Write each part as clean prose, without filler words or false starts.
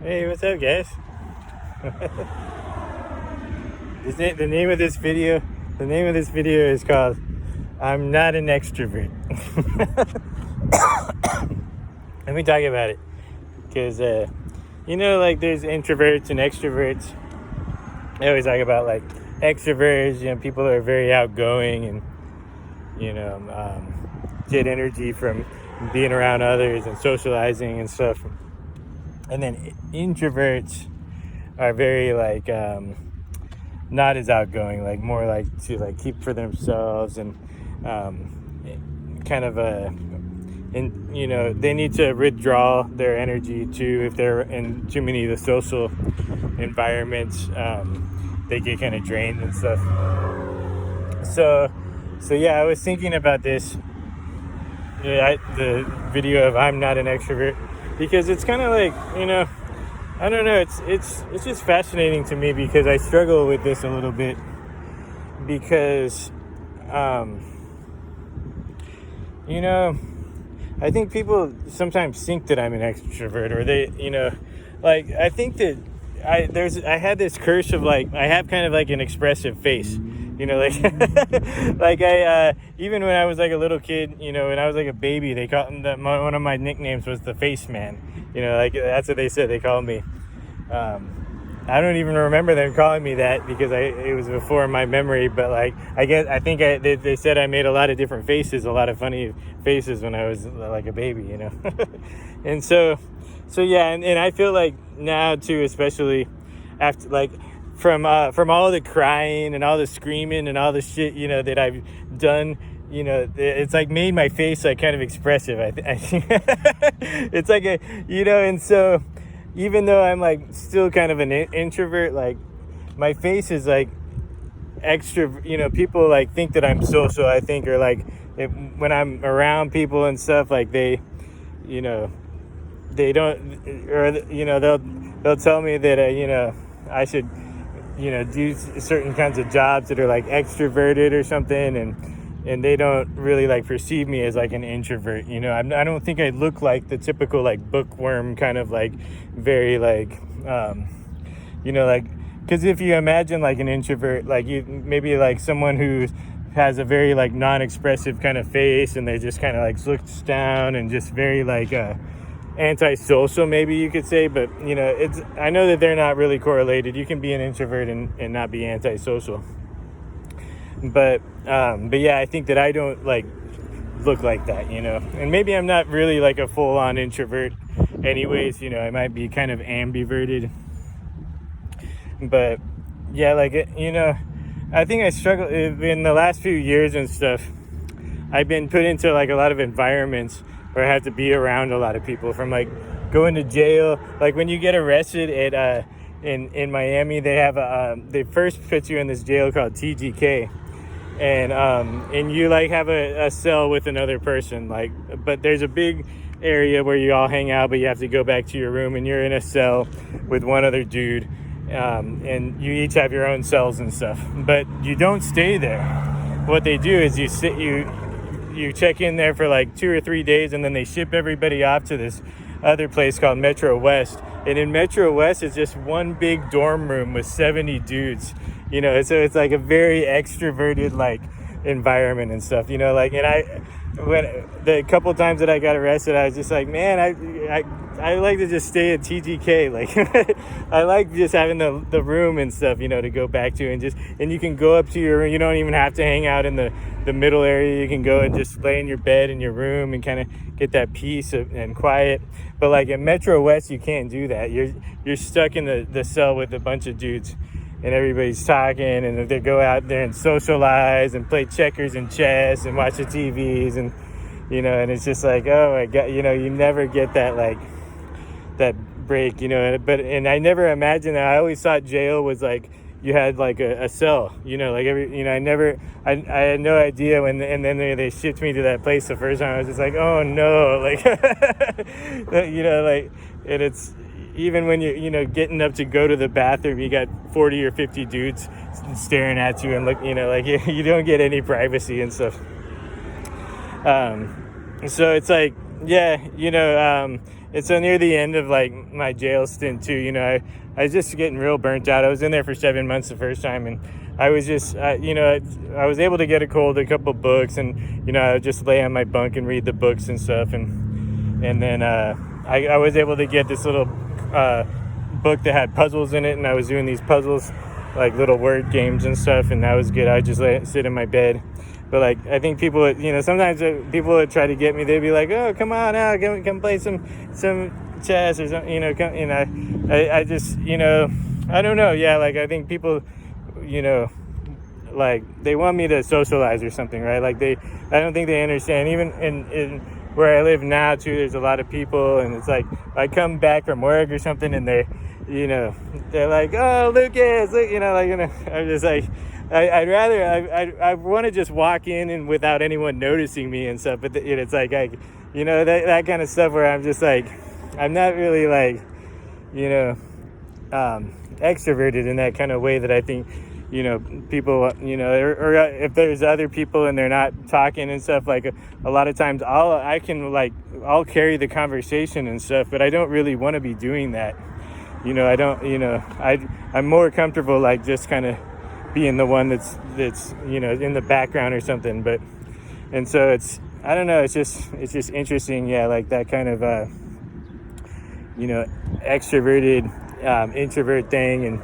Hey, what's up, guys? The name of this video. The name of this video is called "I'm Not an Extrovert." Let me talk about it, because like there's introverts and extroverts. I always talk about like extroverts. People that are very outgoing and get energy from being around others and socializing and stuff. And then introverts are very like not as outgoing, like more like to like keep for themselves and kind of they need to withdraw their energy too. If they're in too many of the social environments, they get kind of drained and stuff. So yeah, I was thinking about this, the video of "I'm Not an Extrovert," because it's kind of like, I don't know, it's just fascinating to me, because I struggle with this a little bit, because I think people sometimes think that I'm an extrovert, or they, like, I think that I had this curse of like, I have kind of like an expressive face, like like I even when I was like a little kid, when I was like a baby, they called one of my nicknames was the Face Man. Like that's what they said they called me. I don't even remember them calling me that, because it was before my memory, but like I think they said I made a lot of different faces, a lot of funny faces when I was like a baby, and so yeah, and I feel like now too, especially after like from all the crying and all the screaming and all the shit that I've done, it's like made my face like kind of expressive. I think it's like and so even though I'm like still kind of an introvert, like my face is like extra. People like think that I'm social, I think, or like when I'm around people and stuff, like they don't, or they'll tell me that I should do certain kinds of jobs that are like extroverted or something, and they don't really like perceive me as like an introvert. I don't think I look like the typical like bookworm kind of like very like like, because if you imagine like an introvert, like you maybe like someone who has a very like non-expressive kind of face, and they just kind of like looks down and just very like antisocial, maybe you could say. But I know that they're not really correlated. You can be an introvert and not be antisocial, but yeah, I think that I don't like look like that, and maybe I'm not really like a full-on introvert anyways. I might be kind of ambiverted, but yeah, like I think I struggle in the last few years and stuff. I've been put into like a lot of environments where I have to be around a lot of people, from like going to jail. Like when you get arrested at in Miami, they have they first put you in this jail called TGK, and you like have a cell with another person, like, but there's a big area where you all hang out, but you have to go back to your room, and you're in a cell with one other dude, and you each have your own cells and stuff, but you don't stay there. What they do is you check in there for like 2 or 3 days, and then they ship everybody off to this other place called Metro West. And in Metro West, it's just one big dorm room with 70 dudes, so it's like a very extroverted like environment and stuff, like, and when the couple times that I got arrested, I was just like, man, I like to just stay at TGK. Like, I like just having the room and stuff, to go back to, and you can go up to your room. You don't even have to hang out in the middle area. You can go and just lay in your bed in your room and kind of get that peace and quiet. But like at Metro West, you can't do that. You're stuck in the cell with a bunch of dudes, and everybody's talking, and they go out there and socialize and play checkers and chess and watch the TVs, and and it's just like, oh my God, you never get that like that break, and I never imagined that. I always thought jail was like you had like a cell, like every, I had no idea when, and then they shipped me to that place the first time. I was just like, oh no, like, like, and it's, even when you're, getting up to go to the bathroom, you got 40 or 50 dudes staring at you, and look, like you don't get any privacy and stuff. So it's like, Yeah, it's so near the end of like my jail stint too. I was just getting real burnt out. I was in there for 7 months the first time, and I was just, I was able to get a couple books, and I would just lay on my bunk and read the books and stuff, and then I was able to get this little book that had puzzles in it, and I was doing these puzzles, like little word games and stuff, and that was good. I would just sit in my bed. But like, I think people, sometimes people would try to get me. They'd be like, "Oh, come on out, come play some chess or something." I just, I don't know. Yeah, like I think people, like they want me to socialize or something, right? Like I don't think they understand. Even in where I live now too, there's a lot of people, and it's like I come back from work or something, and they're like, "Oh, Lucas," I'm just like. I'd rather I want to just walk in and without anyone noticing me and stuff, but it's like that kind of stuff where I'm just like I'm not really like extroverted in that kind of way that I think people or if there's other people and they're not talking and stuff, like a lot of times I'll carry the conversation and stuff, but I don't really want to be doing that. I don't I'm more comfortable like just kind of being the one that's in the background or something. But and so it's I don't know, it's just interesting, yeah, like that kind of extroverted introvert thing,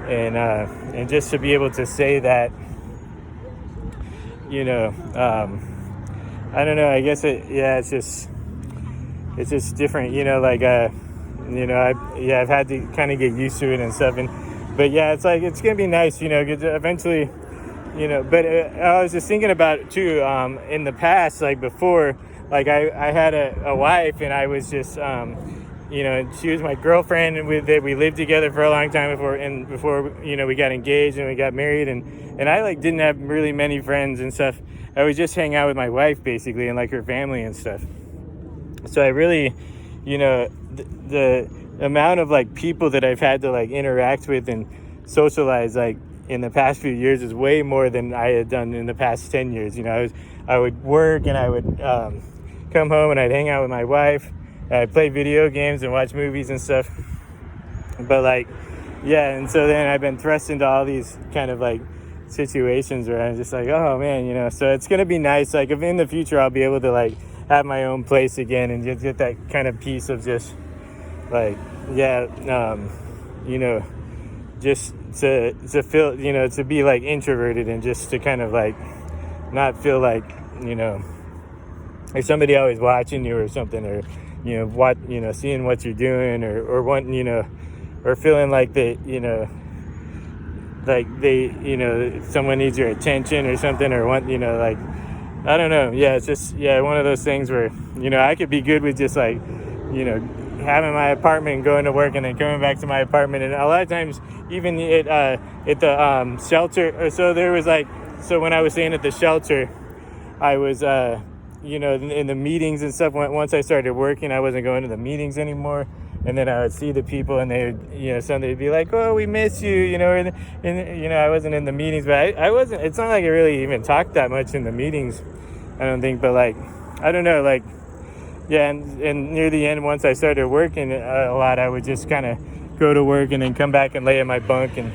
and just to be able to say that I don't know, I guess it's just different, I've had to kind of get used to it and stuff. But yeah, it's like it's gonna be nice, 'cause eventually, But I was just thinking about it too. In the past, like before, like I had a wife, and I was just, she was my girlfriend, and we lived together for a long time before we got engaged and we got married, and I like didn't have really many friends and stuff. I would just hang out with my wife basically, and like her family and stuff. So I really, the amount of like people that I've had to like interact with and socialize like in the past few years is way more than I had done in the past 10 years. I would work, and I would come home, and I'd hang out with my wife, and I'd play video games and watch movies and stuff. But like, yeah, and so then I've been thrust into all these kind of like situations where I'm just like, oh man, so it's gonna be nice. Like if in the future I'll be able to like have my own place again and just get that kind of piece of just like, yeah, just to feel, to be like introverted, and just to kind of like not feel like, like somebody always watching you or something, or seeing what you're doing, or wanting, or feeling like they, someone needs your attention or something, or want, like, I don't know. Yeah, it's just, yeah, one of those things where, I could be good with just like, having my apartment and going to work and then coming back to my apartment. And a lot of times, even at the shelter, so there was like, so when I was staying at the shelter, I was, in the meetings and stuff. Once I started working, I wasn't going to the meetings anymore. And then I would see the people, and they would, somebody would be like, "Oh, we miss you," and I wasn't in the meetings, but I wasn't. It's not like I really even talked that much in the meetings, I don't think. But like, I don't know, like, yeah. And near the end, once I started working a lot, I would just kind of go to work and then come back and lay in my bunk, and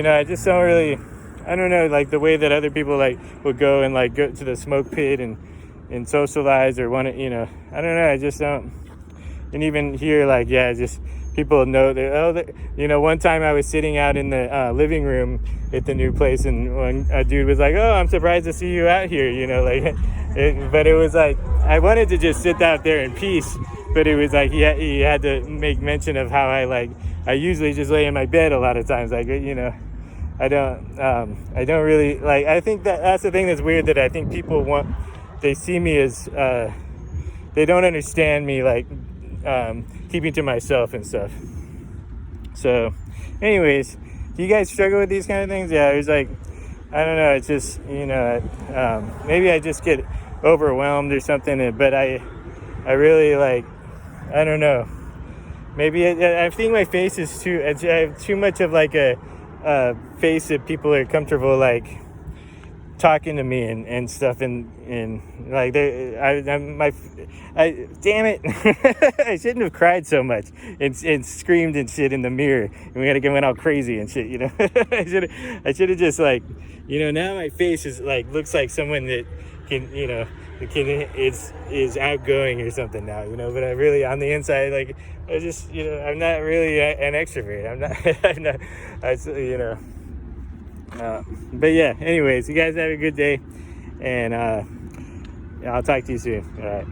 I just don't really, I don't know, like the way that other people like would go and like go to the smoke pit and socialize or want to, I don't know. I just don't. And even here, like, yeah, just people know that, one time I was sitting out in the living room at the new place, and one a dude was like, "Oh, I'm surprised to see you out here," but it was like, I wanted to just sit out there in peace, but it was like, he had to make mention of how I usually just lay in my bed a lot of times, like, I don't really, like, I think that's the thing that's weird, that I think people they see me as, they don't understand me, like, keeping to myself and stuff. So anyways, do you guys struggle with these kind of things? Yeah, it was like, I don't know, it's just, maybe I just get overwhelmed or something, but I really, like, I don't know, maybe I think my face is I have too much of like a face that people are comfortable like talking to me and stuff, and like damn it, I shouldn't have cried so much and screamed and shit in the mirror, and we had to get went all crazy and shit, I should have just like, now my face is like, looks like someone that can, the kid is outgoing or something now, but I really, on the inside, like, I just, I'm not really an extrovert. I'm not, but yeah, anyways, you guys have a good day, and I'll talk to you soon. All right.